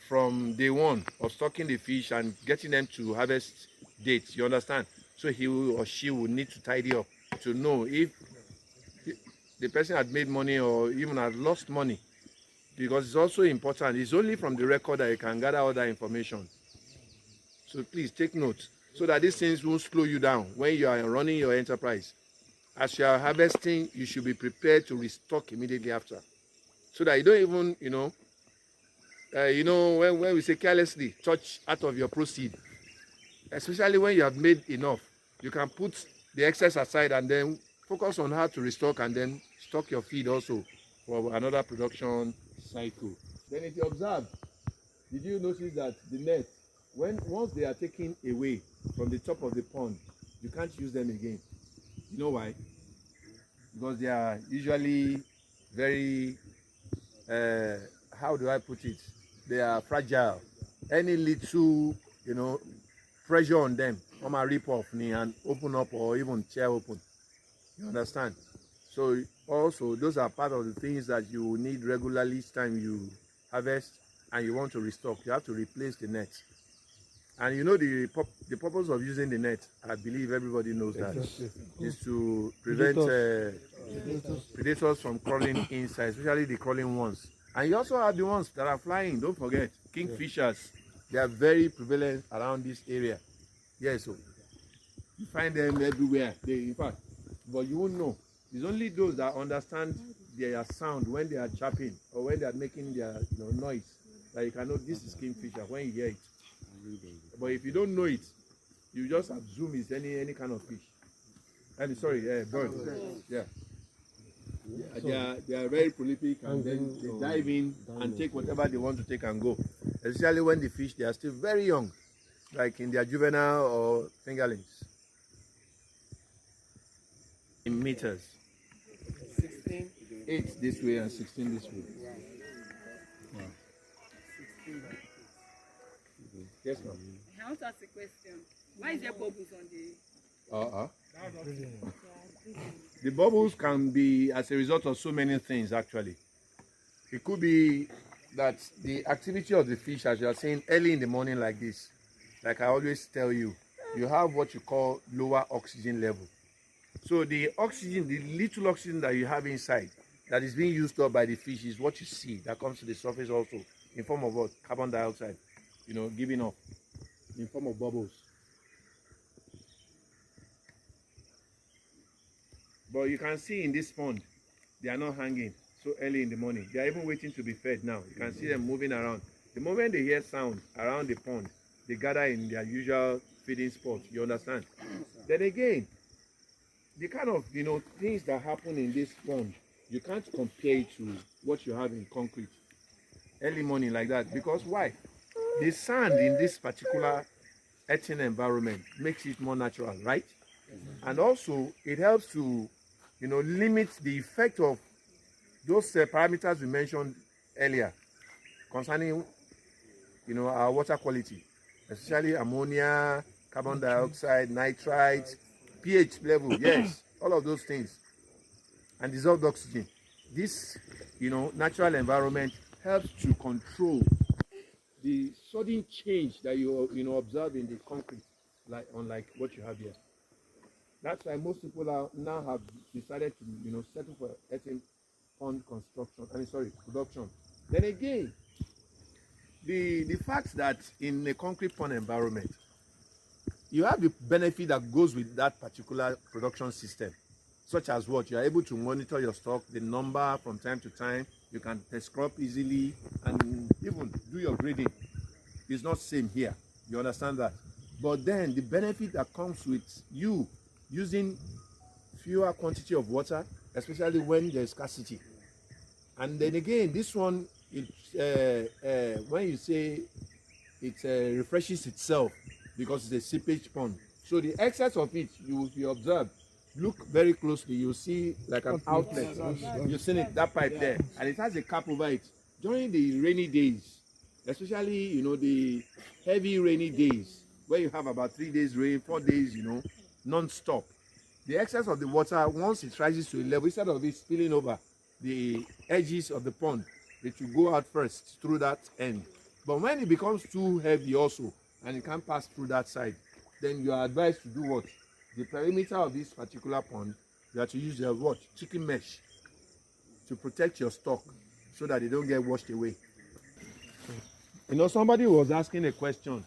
from day one of stocking the fish and getting them to harvest date. You understand? So he will, or she will need to tidy up to know if the person had made money or even had lost money, because it's also important. It's only from the record that you can gather all that information. So please take note so that these things won't slow you down when you are running your enterprise. As you are harvesting, you should be prepared to restock immediately after, so that you don't even, when we say carelessly touch out of your proceed, especially when you have made enough, you can put the excess aside and then focus on how to restock and then stock your feed also for another production cycle. Then if you observe, did you notice that the net, once they are taken away from the top of the pond, you can't use them again? You know why? Because they are usually very, how do I put it? They are fragile. Any little, pressure on them, come and rip off me and open up or even tear open. You understand? So also, those are part of the things that you will need regularly each time you harvest and you want to restock. You have to replace the net. And the purpose of using the net, I believe everybody knows that, is to prevent predators from crawling inside, especially the crawling ones. And you also have the ones that are flying. Don't forget, kingfishers. They are very prevalent around this area. Yes, so you find them everywhere. In fact, but you won't know. It's only those that understand their sound when they are chirping or when they are making their noise that you can know this is kingfisher when you hear it. But if you don't know it, you just assume it's any kind of fish. I'm sorry, bird. Yeah. They are very prolific, and then they dive in and take whatever they want to take and go. Especially when the fish, they are still very young, like in their juvenile or fingerlings. In meters. 16. 8 this way and 16 this way. Yeah. 16. Yes, ma'am. I want to ask a question. Why is there bubbles on the... The bubbles can be as a result of so many things, actually. It could be that the activity of the fish, as you are saying, early in the morning like this, like I always tell you, you have what you call lower oxygen level. So the oxygen, the little oxygen that you have inside, that is being used up by the fish, is what you see that comes to the surface also, in form of what? Carbon dioxide, giving off in form of bubbles. But you can see in this pond, they are not hanging so early in the morning. They are even waiting to be fed now. You can see them moving around. The moment they hear sound around the pond, they gather in their usual feeding spot. You understand? Then again, the kind of things that happen in this pond, you can't compare it to what you have in concrete early morning like that. Because why? The sand in this particular earthen environment makes it more natural, right? And also it helps to limit the effect of those parameters we mentioned earlier concerning our water quality, especially ammonia, carbon dioxide, nitrite, pH level, yes, all of those things, and dissolved oxygen. This natural environment helps to control the sudden change that you observe in the concrete, unlike what you have here. That's why most people now have decided to settle for earthen pond production. Then again, the fact that in a concrete pond environment, you have the benefit that goes with that particular production system, such as what? You are able to monitor your stock, the number from time to time. You can test crop easily and even do your grading. It's not same here. You understand that? But then the benefit that comes with you using fewer quantity of water, especially when there's scarcity. And then again, this one, when you say it refreshes itself because it's a seepage pond. So the excess of it, you observe, look very closely, you'll see like an outlet. You've seen it, that pipe there, and it has a cap over it. During the rainy days, especially the heavy rainy days, where you have about 3 days rain, 4 days, non-stop, the excess of the water, once it rises to a level, instead of it spilling over the edges of the pond, it will go out first through that end But when it becomes too heavy also, and it can't pass through that side, then you are advised to do what? The perimeter of this particular pond, you have to use your what? Chicken mesh to protect your stock so that they don't get washed away. You know, somebody was asking a question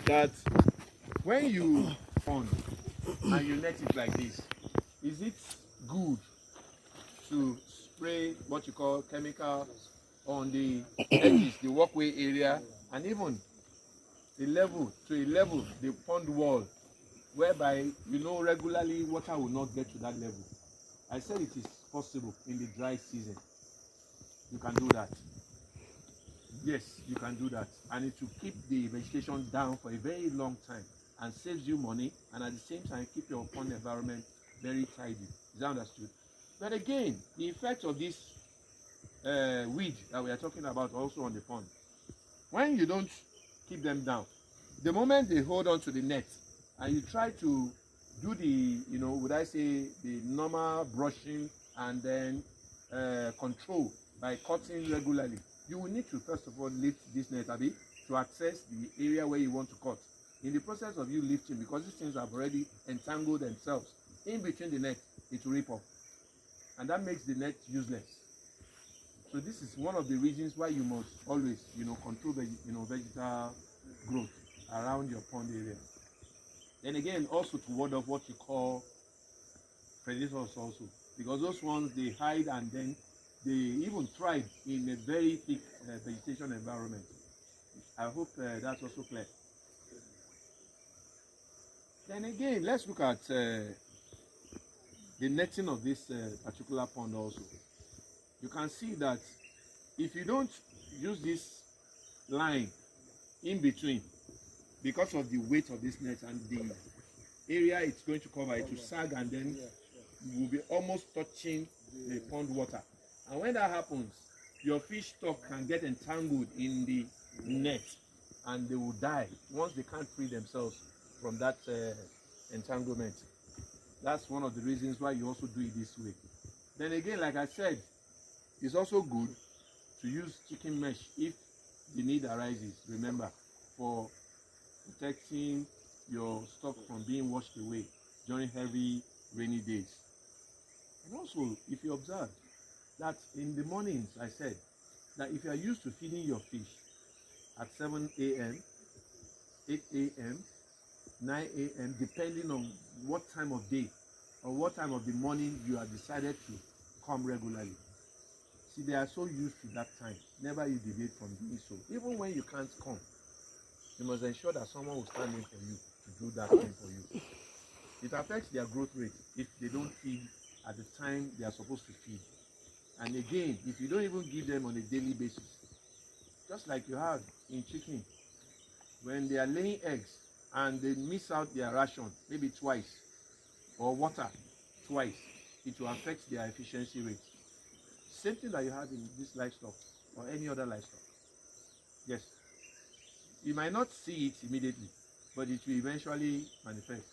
that when you pond and you net it like this, is it good to spray what you call chemical on the edges, the walkway area, and even the level to a level, the pond wall, whereby you know regularly water will not get to that level? I said it is possible in the dry season. You can do that. Yes, you can do that, and it will keep the vegetation down for a very long time and saves you money, and at the same time keep your pond environment very tidy. Is that understood? But again, the effect of this weed that we are talking about also on the pond, when you don't keep them down, the moment they hold on to the net and you try to do the, you know, would I say the normal brushing and then control by cutting regularly, you will need to first of all lift this net, Abby, to access the area where you want to cut. In the process of you lifting, because these things have already entangled themselves in between the net, it will rip off, and that makes the net useless. So this is one of the reasons why you must always, you know, control the, you know, vegetal growth around your pond area. Then again, also to ward off what you call predators also, because those ones, they hide and then they even thrive in a very thick vegetation environment. I hope that's also clear. Then again, let's look at the netting of this particular pond also. You can see that if you don't use this line in between, because of the weight of this net and the area it's going to cover, it will sag and then you will be almost touching the pond water. And when that happens, your fish stock can get entangled in the net and they will die once they can't free themselves from that entanglement. That's one of the reasons why you also do it this way. Then again, like I said, it's also good to use chicken mesh if the need arises, remember, for protecting your stock from being washed away during heavy rainy days. And also, if you observe that in the mornings, I said that if you are used to feeding your fish at 7 a.m., 8 a.m., 9 a.m., depending on what time of day or what time of the morning you have decided to come regularly. See, they are so used to that time. Never you deviate from doing so. Even when you can't come, you must ensure that someone will stand in for you to do that thing for you. It affects their growth rate if they don't feed at the time they are supposed to feed. And again, if you don't even give them on a daily basis, just like you have in chicken, when they are laying eggs and they miss out their ration maybe twice, or water twice, it will affect their efficiency rate. Same thing that you have in this livestock or any other livestock. Yes. You might not see it immediately, but it will eventually manifest.